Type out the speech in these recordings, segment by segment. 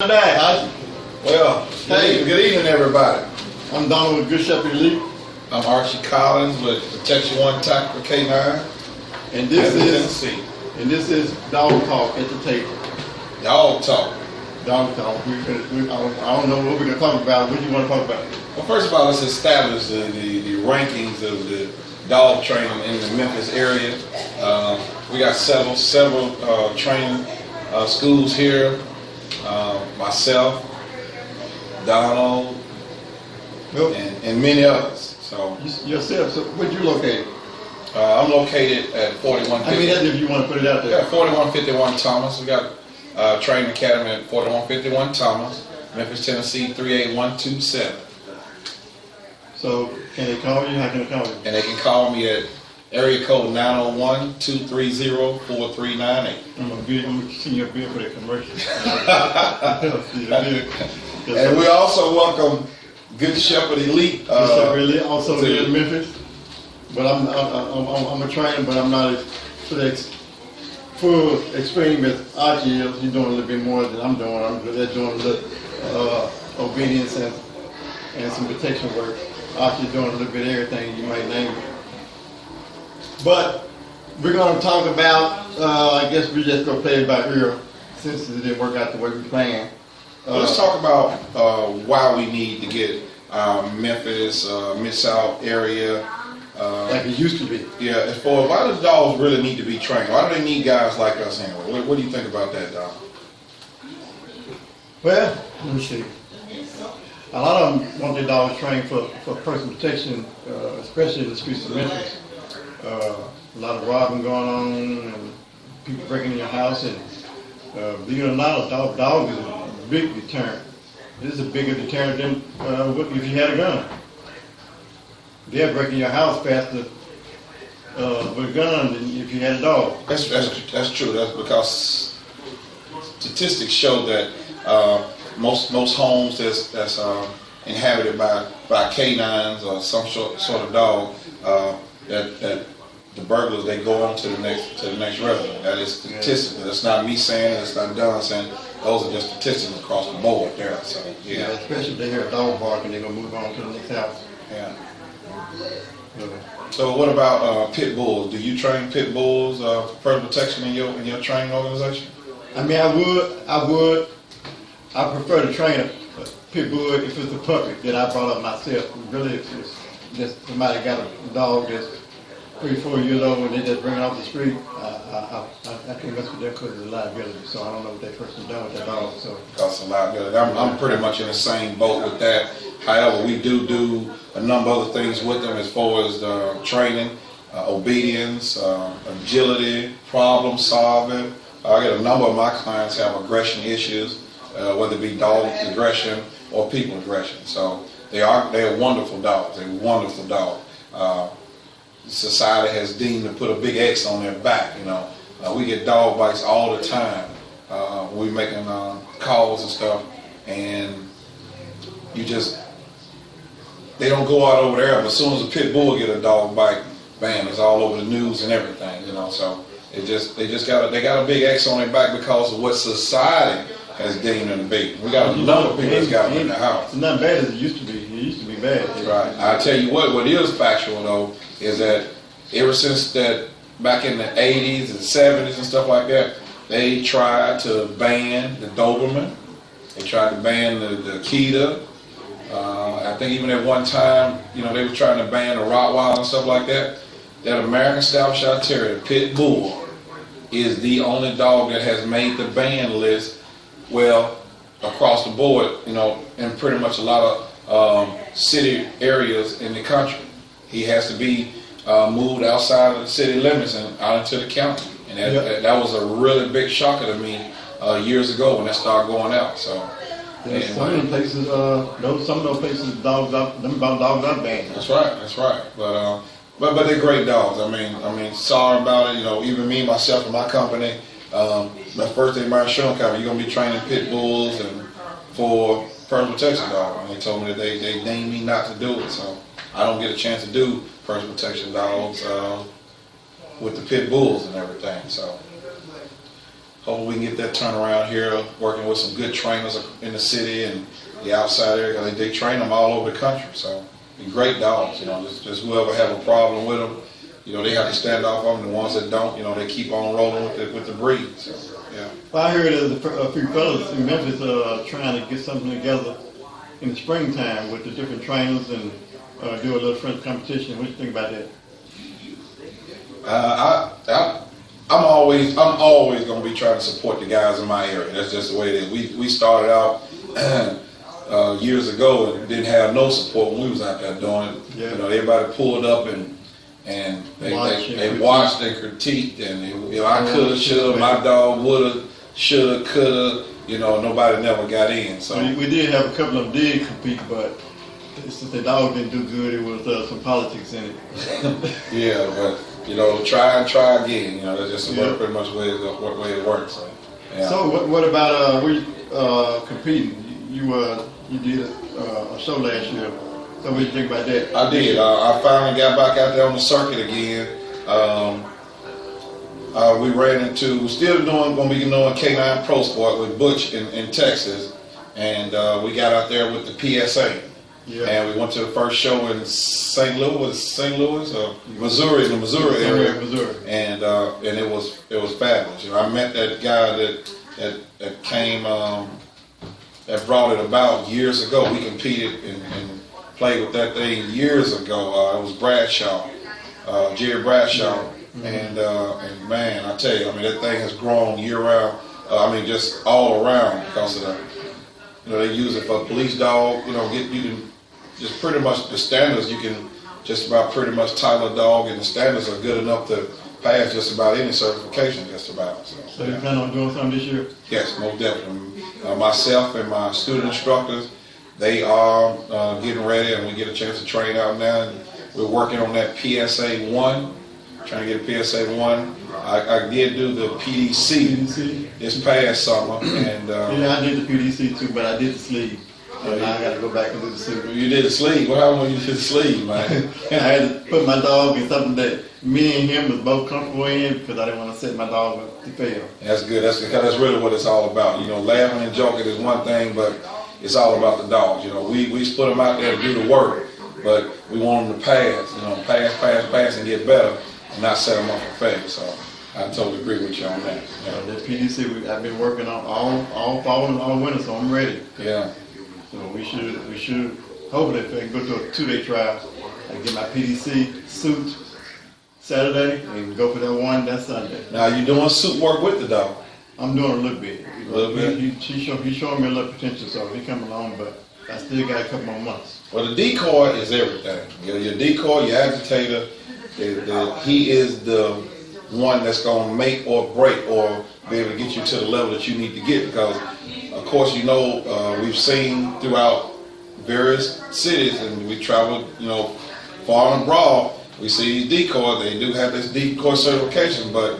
Well, hey, good evening, everybody. I'm Donald with Good Shepherd Elite. I'm Archie Collins with Protection One Tactical K9. And this is Dog Talk at the table. Dog Talk. Dog Talk. I don't know what we're going to talk about. What do you want to talk about? Well, first of all, let's establish the rankings of the dog training in the Memphis area. We got several training schools here. Myself, Donald, and many others. So yourself. So where'd you locate? I'm located at 4151. I mean, that's if you want to put it out there. Yeah, 4151 Thomas. We got training academy at 4151 Thomas, Memphis, Tennessee 38127. So can they call you? How can they call you? And they can call me at area code 901-230-4398. I'm gonna send you a bill for that commercial. And we also welcome Good Shepherd Elite. Good Shepherd Elite also live in Memphis. But I'm a trainer, but I'm not as full extreme as Archie is. He's doing a little bit more than I'm doing. I'm just doing a little obedience and some protection work. Archie's doing a little bit of everything you might name it. But we're going to talk about, I guess we just going to play it by ear since it didn't work out the way we planned. Let's talk about why we need to get Memphis, Mid-South area. Like it used to be. Yeah, as far as why do dogs really need to be trained? Why do they need guys like us anyway? What do you think about that, Don? Well, let me see. A lot of them want their dogs trained for personal protection, especially in the streets of Memphis. A lot of robbing going on and people breaking in your house, and believe it or not, a dog is a big deterrent. This is a bigger deterrent than if you had a gun. They'll break in your house faster with a gun than if you had a dog. That's true. That's because statistics show that most homes that's inhabited by canines or some sort of dog that the burglars, they go on to the next resident. That is statistical. That's not me saying it. That's not Don saying it. Those are just statistics across the board there. So yeah, especially if they hear a dog barking, they're gonna move on to the next house. Yeah. So what about pit bulls? Do you train pit bulls for personal protection in your training organization? I mean, I prefer to train a pit bull if it's a puppy that I brought up myself. Really, if it's just somebody got a dog that's 3-4 years old and they just bring it off the street, I can't mess with them because it's a liability. So I don't know what that person's done with that dog. So because of liability, I'm pretty much in the same boat with that. However, we do a number of other things with them as far as training, obedience, agility, problem solving. I get a number of my clients have aggression issues, whether it be dog aggression or people aggression. So they are wonderful dogs. They're wonderful dogs. Society has deemed to put a big X on their back. You know, we get dog bites all the time. We're making calls and stuff, and they don't go out over there. But as soon as a pit bull get a dog bite, bam, it's all over the news and everything. You know, so they got a big X on their back because of what society has deemed them to be. We got a number of people that's got them in the house. It's not bad as it used to be. It used to be bad. That's right. I tell you what is factual though is that ever since that back in the 80s and 70s and stuff like that, they tried to ban the Doberman. They tried to ban the Akita. I think even at one time, you know, they were trying to ban the Rottweiler and stuff like that. That American Staffordshire Terrier, Pit Bull, is the only dog that has made the ban list. Well, across the board, you know, in pretty much a lot of city areas in the country, he has to be moved outside of the city limits and out into the county. And that was a really big shocker to me years ago when that started going out. So. Some of them places, some of those places, dogs are banned. That's right. But they're great dogs. I mean, sorry about it. You know, even me, myself, and my company. My first day, my insurance company, you're gonna be training pit bulls and for personal protection dogs. And they told me that they deemed me not to do it, so I don't get a chance to do personal protection dogs with the pit bulls and everything. So Hopefully we can get that turnaround here, working with some good trainers in the city and the outside area, because they train them all over the country. So, they're great dogs, just whoever have a problem with them, they have to stand off of them. The ones that don't, they keep on rolling with the breed. So, yeah. Well, I heard there's a few fellas in Memphis trying to get something together in the springtime with the different trainers and do a little friendly competition. What do you think about that? I'm always going to be trying to support the guys in my area. That's just the way it is. We started out years ago and didn't have no support when we was out there doing it. Yeah. Everybody pulled up and they watched and critiqued, and I coulda, shoulda, my dog woulda, shoulda, coulda. Nobody never got in. So we did have a couple of them did compete, but since the dog didn't do good, it was some politics in it. Yeah, but try and try again. That's just pretty much the way it works. So, yeah. So what about competing? You did a show last year. So what do you think about that? I did. I finally got back out there on the circuit again. We ran into, going to be doing K9 Pro Sport with Butch in Texas, and we got out there with the PSA. Yeah. And we went to the first show in St. Louis, or Missouri, in the Missouri area. Missouri. And it was fabulous. I met that guy that came, that brought it about years ago. We competed and played with that thing years ago. It was Bradshaw, Jerry Bradshaw. Mm-hmm. And man, I tell you, that thing has grown year round. Just all around, because of they use it for police dog. You can just pretty much the standards. You can just about pretty much title a dog, and the standards are good enough to pass just about any certification, just about. So you plan on doing something this year? Yes, most definitely. Myself and my student instructors, they are getting ready, and we get a chance to train out now. And we're working on that PSA 1. Trying to get a PSA 1. I did do the PDC this past summer, and yeah, I did the PDC too, but I did the sleeve, and now I got to go back and do the suit. You did the sleeve. What happened when you did the sleeve, man? I had to put my dog in something that me and him was both comfortable in, because I didn't want to set my dog up to fail. That's good. That's really what it's all about. Laughing and joking is one thing, but it's all about the dogs. We just put them out there to do the work, but we want them to pass, and get better, and not set them up for failure. So I totally agree with you on that. Yeah. The PDC I've been working on all fall and all winter, so I'm ready. Yeah. So we should hopefully if I can go to a 2-day trial, I can get my PDC suit Saturday and go for that one that Sunday. Now you doing suit work with the dog? I'm doing a little bit. He's showing me a little potential, so he come along, but I still got a couple more months. Well, the decoy is everything. Your decoy, your agitator, he is the one that's going to make or break or be able to get you to the level that you need to get. Because, of course, we've seen throughout various cities, and we traveled, far and abroad. We see these decoys. They do have this decoy certification, but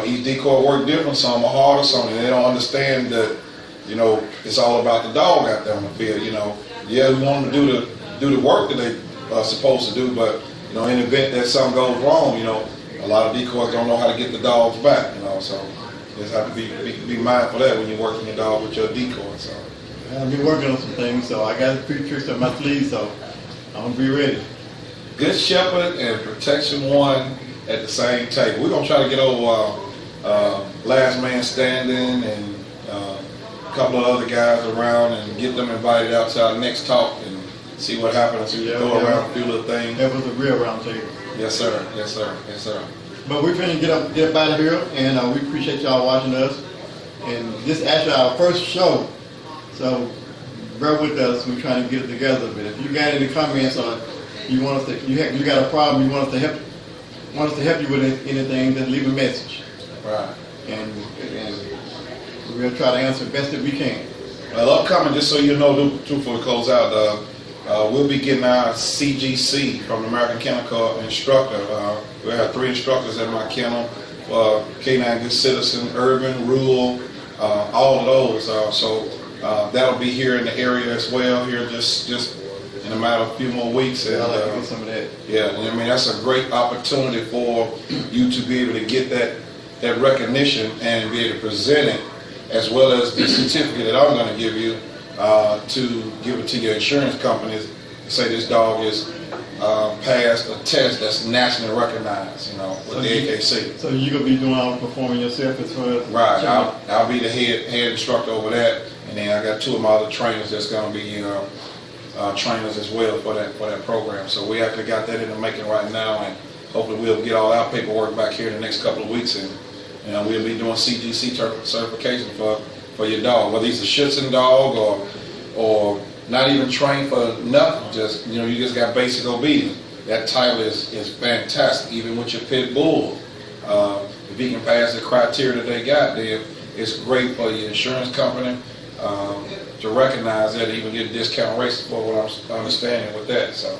each decoy work different. Some are harder, some they don't understand that. It's all about the dog out there on the field. Yeah, we want them to do the work that they are supposed to do, but in the event that something goes wrong, a lot of decoys don't know how to get the dogs back. So you just have to be mindful of that when you're working your dog with your decoy. So I've been working on some things, so I got a few tricks up my sleeve, so I'm gonna be ready. Good Shepherd and Protection 1 at the same table. We're gonna try to get over Last Man Standing and a couple of other guys around and get them invited out to our next talk and see what happens. Go around, a few little things. That was a real round table. Yes, sir. Yes, sir. Yes, sir. But we're finna get up out of here, and we appreciate y'all watching us. And this is actually our first show, so bear with us. We're trying to get it together. But if you got any comments on you want us to, you got a problem, you want us to help you with anything, just leave a message. Right. And we'll try to answer best that we can. Well, upcoming, just so you know, before we close out, we'll be getting our CGC from the American Kennel Club instructor. We have 3 instructors at my kennel for K9 Good Citizen, urban, rural, all of those. So that'll be here in the area as well, here just in a matter of a few more weeks. And, I'd like to get some of that. Yeah, that's a great opportunity for you to be able to get that that recognition and be able to present it, as well as the certificate that I'm going to give you to give it to your insurance companies. Say this dog is passed a test that's nationally recognized, you know, with the AKC. So you're gonna be doing all the performing yourself as far as Right. I'll be the head instructor over that, and then I got 2 of my other trainers that's going to be trainers as well for that program. So we actually got that in the making right now, and hopefully we'll get all our paperwork back here in the next couple of weeks, and we'll be doing CGC certification for your dog, whether he's a Schutzhund dog or not even trained for nothing. Just you just got basic obedience. That title is fantastic. Even with your pit bull, if he can pass the criteria that they got, then it's great for your insurance company to recognize that, even get discount rates for what I'm understanding with that. So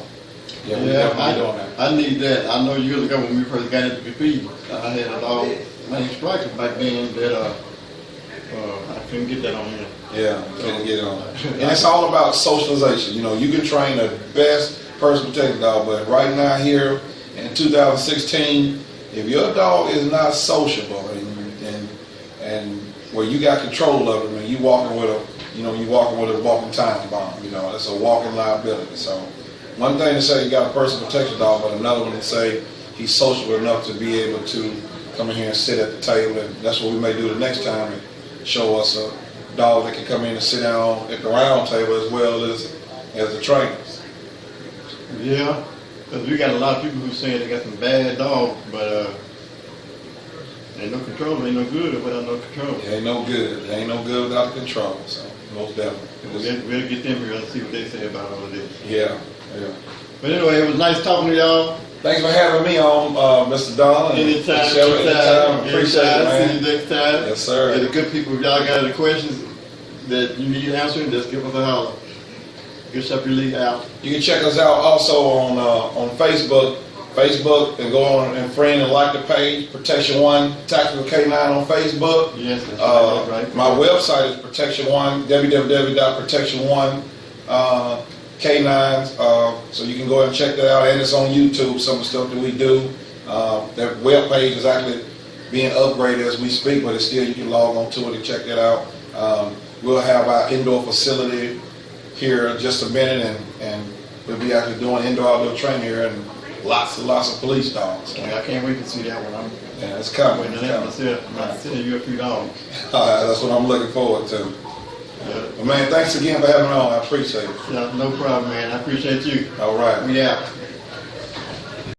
yeah, we're definitely doing that. I need that. I know years ago when we first got into BP, I had a dog named Striker back then that I couldn't get that on here. Yeah, couldn't get it on. And it's all about socialization. You can train the best personal protected dog, but right now here in 2016, if your dog is not sociable and where you got control of him and you walking with a walking time bomb, that's a walking liability. So one thing to say you got a personal protection dog, but another one to say he's sociable enough to be able to come in here and sit at the table, and that's what we may do the next time, and show us a dog that can come in and sit down at the round table as well as the trainers. Yeah, because we got a lot of people who saying they got some bad dogs, but ain't no control, ain't no good without no control. It ain't no good. It ain't no good without control. So most definitely. We'll get them here and see what they say about all of this. Yeah. But anyway, it was nice talking to y'all. Thanks for having me on, Mr. Don. Anytime. Appreciate it, man. See you next time. Yes, sir. And the good people, if y'all got any questions that you need answering, just give us a holler. Get Shepherd Elite out. You can check us out also on Facebook. And go on and friend and like the page, Protection One Tactical K9 on Facebook. Yes, that's right. My website is Protection One, www.protection1 K9s. So you can go ahead and check that out, and it's on YouTube. Some of the stuff that we do. That web page is actually being upgraded as we speak, but it's still, you can log on to it and check that out. We'll have our indoor facility here in just a minute, and we'll be actually doing indoor-outdoor training here, and lots of police dogs. I can't wait to see that one. It's coming. I'm sending you a few dogs. That's what I'm looking forward to. Yeah. Well, man, thanks again for having me on. I appreciate it. Yeah, no problem, man. I appreciate you. All right. We out.